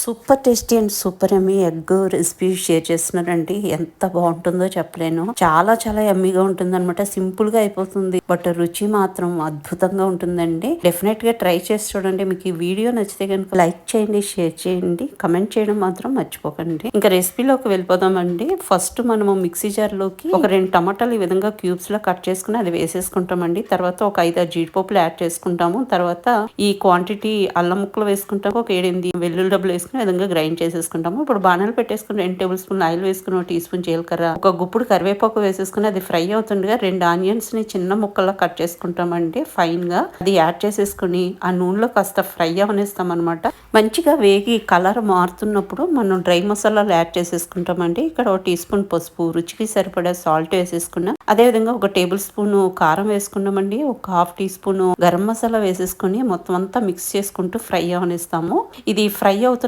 Super tasty and super yummy egg recipe share చేస్తున్నారండి. ఎంత బాగుంటుందో చెప్పలేను. చాలా చాలా యమ్మీగా ఉంటుంది అనమాట. సింపుల్ గా అయిపోతుంది, బట్ రుచి మాత్రం అద్భుతంగా ఉంటుందండి. డెఫినెట్ గా ట్రై చేసి చూడండి. మీకు ఈ వీడియో నచ్చితే కనుక లైక్ చేయండి, షేర్ చేయండి, కమెంట్ చేయడం మాత్రం మర్చిపోకండి. ఇంకా రెసిపీలోకి వెళ్ళిపోదామండి. ఫస్ట్ మనము మిక్సీ జార్ లోకి ఒక 2 టమాటాలు ఈ విధంగా క్యూబ్స్ లో కట్ చేసుకుని అది వేసేసుకుంటామండి. తర్వాత ఒక 5-6 జీడిపప్పులు యాడ్ చేసుకుంటాము. తర్వాత ఈ క్వాంటిటీ అల్లం ముక్కలు వేసుకుంటాము. ఒక 7-8 వెల్లుల్లి డబ్బులు వేసుకుని విధంగా గ్రైండ్ చేసేసుకుంటాము. ఇప్పుడు బాణాలు పెట్టేసుకుని 2 టేబుల్ స్పూన్ ఆయిల్ వేసుకుని 1 టీ స్పూన్ జీలకర్ర, ఒక గుప్పుడు కరివేపాకు వేసేసుకుని అది ఫ్రై అవుతుండగా 2 ఆనియన్స్ ని చిన్న ముక్కల్లో కట్ చేసుకుంటామండి ఫైన్ గా. అది యాడ్ చేసేసుకుని ఆ నూనెలో కాస్త ఫ్రై అవనిస్తాం అనమాట. మంచిగా వేగి కలర్ మారుతున్నప్పుడు మనం డ్రై మసాలాలు యాడ్ చేసేసుకుంటామండి. ఇక్కడ 1 టీ స్పూన్ పసుపు, రుచికి సరిపడా సాల్ట్ వేసేసుకున్నాం. అదే విధంగా 1 టేబుల్ స్పూన్ కారం వేసుకున్నామండి. ఒక 1/2 టీ స్పూన్ గరం మసాలా వేసేసుకుని మొత్తం అంతా మిక్స్ చేసుకుంటూ ఫ్రై అవనిస్తాము. ఇది ఫ్రై అవుతున్న